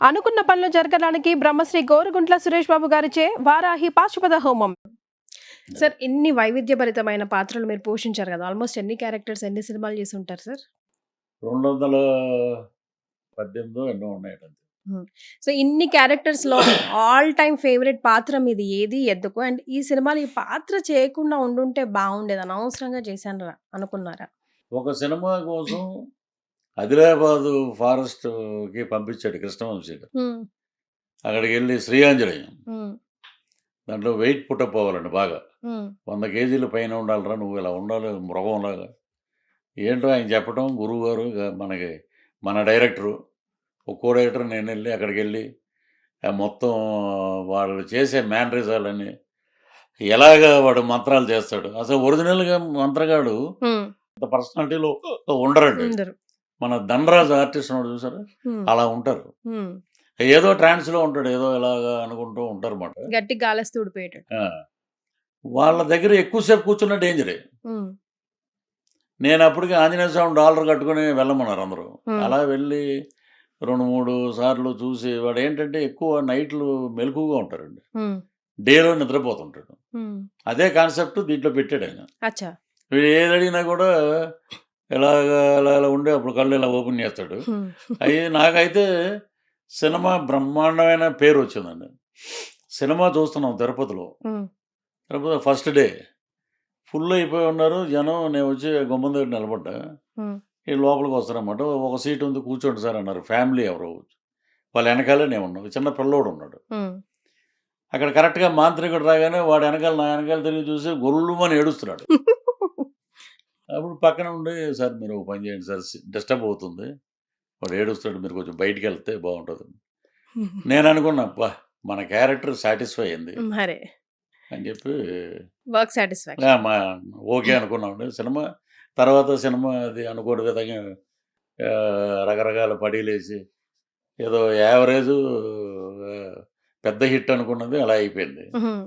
అనుకున్న పనులు జరగడానికి బ్రహ్మశ్రీ గోరుగుంట్ల సురేష్ బాబు గారిచే వారాహి పాశుపత హోమం. సార్, ఎన్ని వైవిధ్యభరితమైన పాత్రలు మీరు పోషించారు కదా! ఆల్మోస్ట్ ఎన్ని క్యారెక్టర్స్, ఎన్ని సినిమాలు చేసి ఉంటారు సార్? 218 ఎన్నో ఉన్నాయండి. సో, ఇన్ని క్యారెక్టర్స్‌లో ఆల్ టైమ్ ఫేవరెట్ పాత్ర మీది ఏది? ఎందుకు? అండ్ ఈ సినిమాలో ఈ పాత్ర చేయకుండా ఉండుంటే బాగుండేది, అనవసరంగా చేశానురా అనుకున్నారా? ఒక సినిమా కోసం ఆదిలాబాదు ఫారెస్ట్‌కి పంపించాడు కృష్ణవంశీ గారు. హ్మ్. అక్కడికెళ్ళి శ్రీయాంజనేయం. హ్మ్. దాంట్లో వెయిట్ పుటప్ అవ్వాలండి బాగా. హ్మ్. 100 కేజీల పైన ఉండాలిరా నువ్వు, ఇలా ఉండాలి మృగంలాగా. ఏంటో ఆయన చెప్పడం గురువుగారు మనకి మన డైరెక్టరు, ఒక్కో డైరెక్టర్ నేనెళ్ళి అక్కడికెళ్ళి మొత్తం వాళ్ళు చేసే మేనరిజాలని ఎలాగా వాడు మంత్రాలు చేస్తాడు. అసలు ఒరిజినల్‌గా మంత్రగాడు హ్మ్. అంత పర్సనాలిటీలో ఉండరండి. ఉండరు. మన ధనరాజు ఆర్టిస్ట్ ఉన్నాడు చూసారా? హ్మ్. అలా ఉంటారు. హ్మ్. ఏదో ట్రాన్స్‌లో ఉంటాడు. ఏదో ఇలాగా అనుకుంటూ ఉంటారన్నమాట. గట్టిగా గాలేస్తే ఊడిపోయేటట్టు. ఆ! వాళ్ళ దగ్గర ఎక్కువ సేపు కూర్చున్న డేంజరే. హ్మ్. నేనప్పటికి ఆంజనేయ స్వామి డాలర్ కట్టుకొని వెళ్ళమన్నారు అందరూ. హ్మ్. అలా వెళ్ళి 2, 3 సార్లు చూసి వాడేంటంటే ఎక్కువ నైట్‌లు మెలకువగా ఉంటారండి. హ్మ్. డేలో నిద్రపోతుంటాడు. హ్మ్. అదే కాన్సెప్ట్ దీంట్లో పెట్టాడాయన. అచ్చా! వీడు ఏదడిగినా కూడా ఇలాగా అలా అలా ఉండి అప్పుడు కళ్ళు ఇలా ఓపెన్ చేస్తాడు. హ్మ్. నాకైతే సినిమా బ్రహ్మాండమైన పేరొచ్చిందండి. సినిమా చూస్తున్నాం తిరుపతిలో. హ్మ్. తిరుపతిలో ఫస్ట్ డే. ఫుల్ అయిపోయి ఉన్నారు జనం. నేను వచ్చి గుమ్మం దగ్గర నిలబడ్డా. హ్మ్. ఈళ్ళు లోపలికి వస్తారన్నమాట. ఒక సీట్ ఉంది కూర్చోండి సార్ అన్నారు. ఫ్యామిలీ ఎవరో. వాళ్ళ ఎనకాలే నేనున్నా. చిన్న పిల్లోడున్నాడు. హ్మ్. అక్కడ కరెక్ట్‌గా మాంత్రికుడు రాగానే వాడు ఎనకాల నా ఎనకాల తిరిగి చూసి గొల్లుమని ఏడుస్తున్నాడు. అప్పుడు పక్కన ఉండి సార్ మీరు ఒక పని చేయండి సార్ డిస్టర్బ్ అవుతుంది. వాడు ఏడుస్తాడు. మీరు కొంచెం బయటికెళ్తే బావుంటది. నేననుకున్నా అబ్బా! మన క్యారెక్టర్ సాటిస్ఫై అయింది మరే. అని చెప్పి వర్క్ సాటిస్ఫాక్షన్. మా ఓకే అనుకున్నామండి. తర్వాత సినిమా అది అనుకోని విధంగా రకరకాల పడీలేసి ఏదో యావరేజు పెద్ద హిట్ అనుకున్నది అలా అయిపోయింది. హ్మ్.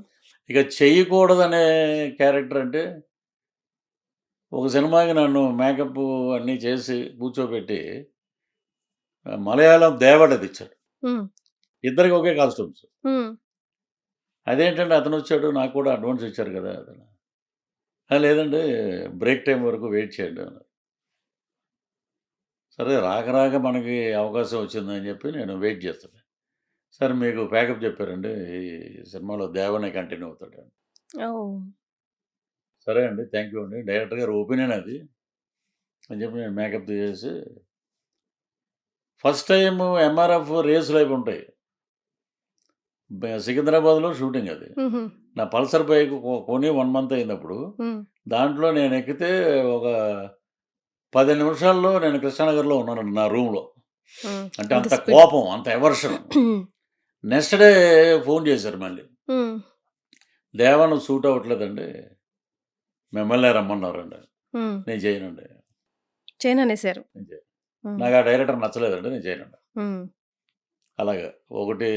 ఇక చెయ్యకూడదనే క్యారెక్టర్ అంటే ఒక సినిమాకి నన్ను మేకప్ అన్నీ చేసి కూర్చోబెట్టి మలయాళం దేవడదిచ్చాడు. హ్మ్. ఇద్దరికి ఒకే కాస్ట్యూమ్స్. హ్మ్. అదేంటండి అతనొచ్చాడు నాకు కూడా అడ్వాన్స్ ఇచ్చారు కదా! అతను. లేదండి బ్రేక్ టైమ్ వరకు వెయిట్ చేయండి అన్నారు. సరే రాక రాక మనకి అవకాశం వచ్చిందని చెప్పి నేను వెయిట్ చేస్తున్నా. సరే మీకు ప్యాకప్ చెప్పారండి. ఈ సినిమాలో దేవనే కంటిన్యూ అవుతాడు. ఓహ్! సరే అండి. థాంక్ యూ అండి. డైరెక్టర్ గారి ఒపీనియన్ అది అని చెప్పి నేను మేకప్ తీసేసి ఫస్ట్ టైము ఎంఆర్ఎఫ్ రేసులు అవి ఉంటాయి. సికింద్రాబాద్‌లో షూటింగ్ అది. హుహు. నా పల్సర్ బైక్ కొని 1 మంత్ అయిందప్పుడు. హ్మ్. దాంట్లో నేనెక్కితే ఒక 15 నిమిషాల్లో నేను కృష్ణానగర్‌లో ఉన్నానండి నా రూమ్‌లో. హ్మ్. అంటే అంత అంత స్పీడ్. కోపం, అంత ఎవర్షన్. హ్మ్. నెక్స్ట్ డే ఫోన్ చేశారు మళ్ళీ. హ్మ్. "దేవా నువ్వు సూట్ అవ్వట్లేదండి. మిమ్మల్నే రమ్మన్నారండి." హ్మ్. నేను చేయనండి. చేయననేసారు. నేను చేయను. హ్మ్. నాకు ఆ డైరెక్టర్ నచ్చలేదండి. నేను చేయనండి. హ్మ్. అలాగా. ఒకటి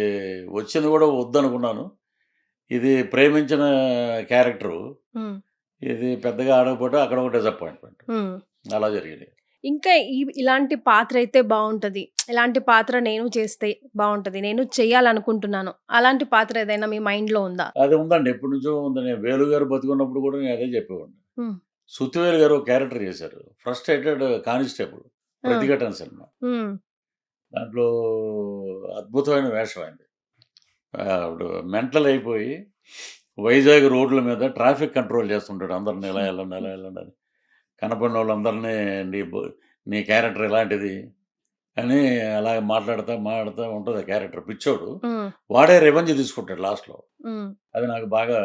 వచ్చింది కూడా వద్దనుకున్నాను. ఇది ప్రేమించిన క్యారెక్టరు. హ్మ్. ఇది పెద్దగా ఆడకపోతే అక్కడ ఒక డిసప్పాయింట్‌మెంట్. హ్మ్. అలా జరిగింది. ఇంకా ఇలాంటి పాత్ర అయితే బావుంటది. ఇలాంటి పాత్ర నేను చేస్తే బావుంటది. నేను చేయాలనుకుంటున్నాను. అలాంటి పాత్ర ఏదైనా మీ మైండ్‌లో ఉందా? అది ఉందండి. ఎప్పటినుంచో ఉంది. నేను వేలు గారు బతికున్నప్పుడు కూడా నేను అదే చెప్పేవాడిని. హ్మ్. సుత్తివేలు గారు ఒక క్యారెక్టర్ చేశారు. ఫ్రస్ట్రేటెడ్ కానిస్టేబుల్ ఆ! 'ప్రతిఘటన' సినిమా. హ్మ్. దాంట్లో అద్భుతమైన వేషం ఆయనది. ఆవిడ మెంటల్ అయిపోయి వైజాగ్ రోడ్ల మీద ట్రాఫిక్ కంట్రోల్ చేస్తుంటాడు. అందరిని ఇలా ఎళ్ళండి, అలా ఎళ్ళండి అని. కనపడినోళ్ళందరినీ నీ క్యారెక్టర్ ఇలాంటిది అని అలాగ మాట్లాడుతా, మాట్లాడుతా ఉంటది ఆ క్యారెక్టర్. పిచ్చోడు. హ్మ్. వాడే రివెంజ్ తీసుకుంటాడు లాస్ట్‌లో. హ్మ్. అది నాకు బాగా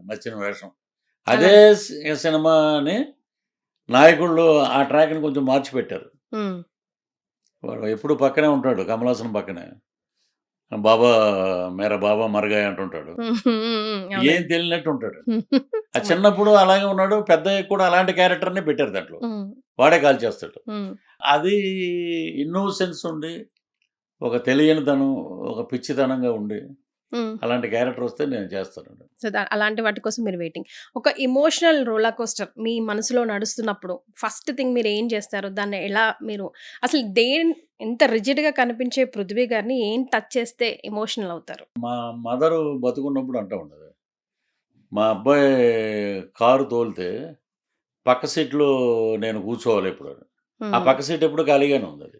నచ్చిన వేషం. అలా. అదే సినిమాని నాయకుళ్ళు ఆ ట్రాక్‌ని కొంచెం మార్చిపెట్టారు. హ్మ్. వాడు ఎప్పుడు పక్కనే ఉంటాడు. కమల్ హాసన్ పక్కనే. బాబా మేరా బాబా మర్ గయా అంటుంటాడు. హ్మ్. హ్మ్. ఏం అవునండి. తెలియనట్టు ఉంటాడు. ఆ అవును. చిన్నప్పుడు అలాగే ఉన్నాడు. పెద్దయ్యాక కూడా అలాంటి క్యారెక్టర్‌నే పెట్టారు దాంట్లో. హ్మ్. వాడే కాల్చేస్తాడు. హ్మ్. అది ఇన్నోసెన్స్ ఉండి, ఒక తెలియనితనం, ఒక పిచ్చితనంగా ఉండి హ్మ్. అలాంటి క్యారెక్టర్ వస్తే నేను చేస్తానండి. సో, అలాంటి వాటి కోసం మీరు వెయిటింగ్. ఒక ఎమోషనల్ రోలర్ కోస్టర్ మీ మనసులో నడుస్తున్నప్పుడు ఫస్ట్ థింగ్ మీరేం చేస్తారు? దాన్ని ఎలా మీరు అసలు ఎంత రిజిడ్‌గా కనిపించే 'పృథ్వీ' గారిని ఏం టచ్ చేస్తే ఎమోషనల్ అవుతారు? మా మదరు బతికున్నప్పుడు అంటా ఉండేది. మా అబ్బాయి కారు తోలితే పక్క సీట్‌లో నేను కూర్చోవాలి ఎప్పుడని. ఆ హ్మ్. పక్క సీట్ ఎప్పుడు ఖాళీగానే ఉందది.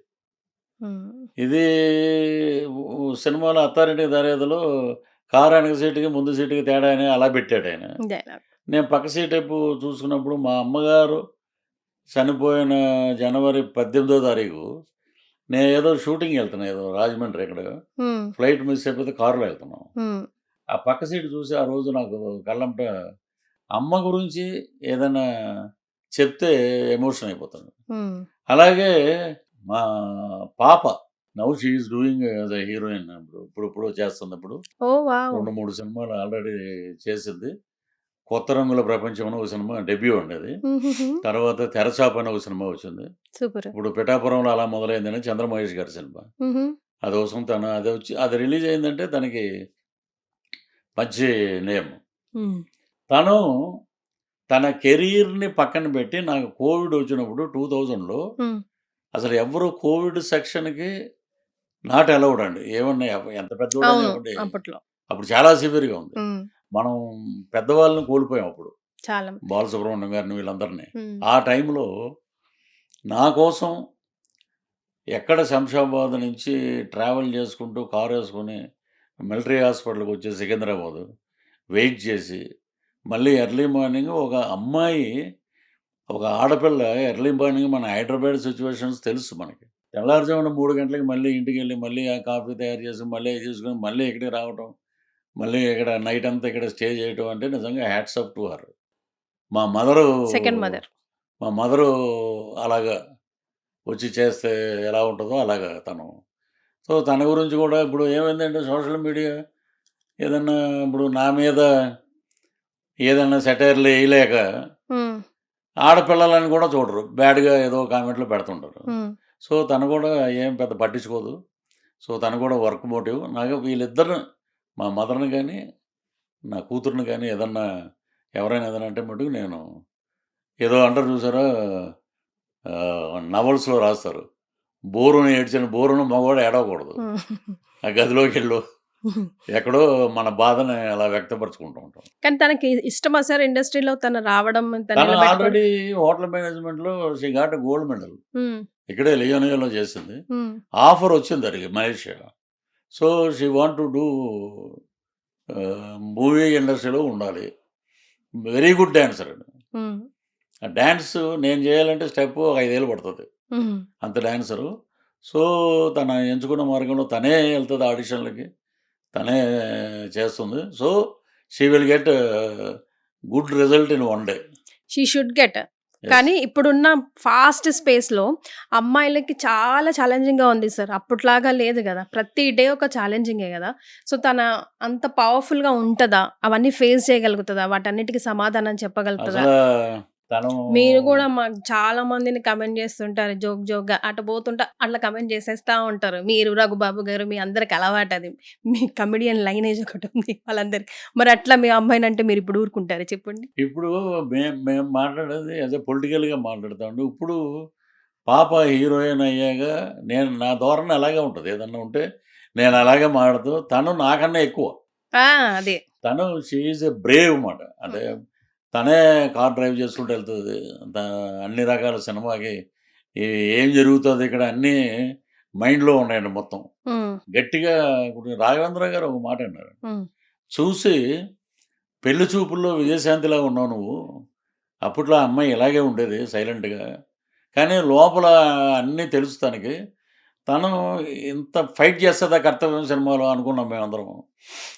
హ్మ్. ఇది సినిమాలో 'అత్తారింటికి దారేదిలో' కారు వెనక సీటుకి, ముందు సీటుకి తేడా అని అలా పెట్టాడాయన. డైలాగ్. నేను పక్క సీట్ వైపు చూసుకున్నప్పుడు మా అమ్మగారు చనిపోయిన జనవరి 18వ తారీఖు నేనేదో షూటింగ్‌కెళ్తున్నా ఏదో రాజమండ్రి ఎక్కడో. హ్మ్. ఫ్లైట్ మిస్ అయిపోతే కారులో వెళ్తున్నాం. హ్మ్. ఆ పక్క సీట్ చూసి ఆ రోజు నాకు కళ్ళంట అమ్మ గురించి ఏదైనా చెప్తే ఎమోషన్ అయిపోతాను. హ్మ్. అలాగే మా పాప now she is doing as a heroine ఇప్పుడిప్పుడు చేస్తుంది ఇప్పుడు. ఓహ్! వావ్! 2, 3 సినిమాలు ఆల్రెడీ చేసింది. 'కొత్త రంగుల ప్రపంచం' అని ఒక సినిమా డెబ్యూ అండి అది. హుహుహు. తర్వాత 'తెరచాప' అని ఒక సినిమా వచ్చింది. సూపర్. ఇప్పుడు 'పిఠాపురంలో అలా మొదలైందని' చంద్రమహేష్ గారి సినిమా. హుహు. అదోసం తను అది రిలీజ్ అయిందంటే తనకి మంచి నేమ్. హ్మ్. తను తన కెరీర్‌ని పక్కన పెట్టి నాకు కోవిడ్ వచ్చినప్పుడు 2000లో హ్మ్. అసలు ఎవ్వరు కోవిడ్ సెక్షన్‌కి నాట్ అలౌడ్ అండి. ఏమన్నా ఎంత పెద్దోడని అవును. ఒకటి అప్పట్లో. అప్పుడు చాలా సివియర్‌గా ఉంది. హ్మ్. మనం పెద్దవాళ్ళని కోల్పోయాం అప్పుడు. చాలా. బాలసుబ్రహ్మణ్యం గారిని వీళ్ళందరిని. హ్మ్. ఆ టైంలో నా కోసం ఎక్కడ శంషాబాద్ నుంచి ట్రావెల్ చేసుకుంటూ కారేసుకొని మిలిటరీ హాస్పిటల్‌కి వచ్చి సికింద్రాబాదు వెయిట్ చేసి, మళ్ళీ ఎర్లీ మార్నింగ్ ఒక అమ్మాయి, ఒక ఆడపిల్ల ఎర్లీ మార్నింగ్ మన హైదరాబాద్ సిట్యుయేషన్స్ తెలుసు మనకి. తెల్లారుజామున 3 గంటలకి మళ్ళీ ఇంటికెళ్ళి, మళ్ళీ ఆ కాఫీ తయారు చేసి, మళ్ళీ అయి చేసుకొని, మళ్ళీ ఇక్కడికి రావటం. మళ్ళీ ఇక్కడ నైట్ అంతా ఇక్కడ స్టే చేయటం అంటే నిజంగా హ్యాట్స్ ఆఫ్ టు హర్. మా మదరు సెకండ్ మదర్. మా మదరు అలాగా వచ్చి చేస్తే ఎలా ఉంటదో అలాగా తను. సో, తన గురించి కూడా ఇప్పుడు ఏమైందంటే సోషల్ మీడియా ఏదన్నా ఇప్పుడు నా మీద ఏదన్నా సెటైర్‌లు ఎయలేక హ్మ్. ఆడపిల్లలని కూడా చూడరు. బ్యాడ్‌గా ఏదో కామెంట్‌లు పెడుతుంటారు. హ్మ్. సో, తను కూడా ఏం పెద్ద పట్టించుకోదు. సో, తను కూడా వర్క్ మోటివ్. నాకు వీళ్ళిద్దరు మా మదర్‌ని గాని, నా కూతురిని గాని ఏదన్నా ఎవరైనా ఏదైనా అంటే మటుకు నేను ఏదో అంటారు చూసారా? నవల్స్‌లో రాస్తారు. బోరున మగవాడు ఏడవకూడదు. హ్మ్. ఆ గదిలోకెళ్ళు ఎక్కడో మన బాధని అలా వ్యక్తపరుచుకుంటూ ఉంటాం. కానీ తనకి ఇష్టమా సార్ ఇండస్ట్రీలో తను రావడం, తను తను నిలబెట్టుకోవడం? ఆల్రెడీ హోటల్ మేనేజ్మెంట్‌లో she got a gold medal. హ్మ్. ఇక్కడే లియోనియాలో చేసింది. హ్మ్. ఆఫర్ వచ్చింది దానికి Malaysia. So, she want to do movie ఇండస్ట్రీలో ఉండాలి. వెరీ గుడ్ డాన్సర్ అండి. హ్మ్. ఆ డాన్స్ నేను చేయాలంటే స్టెప్ ఒక 5 ఏళ్ళు పడతది. హ్మ్. అంత డాన్సరు. సో, తను ఎంచుకున్న మార్గంలో తనే ఎళ్తది ఆడిషన్‌లకి. తనే చేస్తుంది. So, she will get good result in one day. She should get. Yes. కానీ ఇప్పుడున్న ఫాస్ట్ స్పేస్‌లో అమ్మాయిలకి చాలా ఛాలెంజింగ్‌గా ఉంది సార్. అప్పట్లాగా లేదు గదా! ప్రతి డే ఒక ఛాలెంజింగే గదా! సో, అంత పవర్‌ఫుల్‌గా ఉంటదా? అవన్నీ ఫేస్ చేయగలుగుతదా? వాటన్నిటికి సమాధానం చెప్పగలుగుతదా? అసలా తను మీరు గూడా మాకు చాలా మందిని కమెంట్ జేస్తుంటారు జోక్‌గా. అటు పోతుంటే అట్లా కమెంట్ జేసేస్తా ఉంటారు. మీరు, రఘుబాబు గారు మీ అందరికి అలవాటది. మీ కమెడియన్ లైనేజ్ ఒకటుంది వాళ్ళందరికి. మరి అట్లా మీ అమ్మాయినంటే మీరిప్పుడు ఊరుకుంటారా చెప్పండి? ఇప్పుడు మేము మాట్లాడేది యాస్ ఎ పొలిటికల్‌గా మాట్లాడతామండి. ఇప్పుడు పాప హీరోయిన్ అయ్యాక నా ధోరణి అలాగే ఉంటది. ఏదన్నా ఉంటే నేను అలాగే మాట్లాడుతూ తను నాకన్నా ఎక్కువ. ఆ! అదే. తను షీ ఈజ్ ఎ బ్రేవ్ మాట. హ్మ్. అంటే తనే కార్ డ్రైవ్ చేసుకుంటూ ఎళ్తది. త అన్ని రకాల సినిమాకి ఏ ఏం జరుగుతది ఇక్కడ అన్నీ మైండ్‌లో ఉన్నాయండి మొత్తం. హ్మ్. గట్టిగా ఇప్పుడు రాఘవేంద్ర గారు ఒక మాట అన్నారు. హ్మ్. చూసి పెళ్లి చూపుల్లో విజయశాంతిలా ఉన్నావు నువ్వు. అప్పట్లో ఆ అమ్మాయి ఇలాగే ఉండేది సైలెంట్‌గా. కానీ లోపల అన్నీ తెలుసు తనకి. తను ఇంత ఫైట్ చేస్తదా కర్తవ్యం సినిమాలో అనుకున్నాం మేమందరం.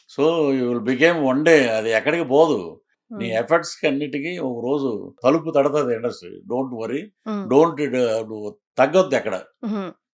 So, you will became one day అది ఎక్కడికి పోదు. నీ హ్మ్. ఎఫర్ట్స్‌కి అన్నిటికి ఒక రోజు తలుపు తడతది ఇండస్ట్రీ. Don't worry. హ్మ్. డోంట్ డ్ నువ్వు తగ్గొద్దెక్కడ. హుహు.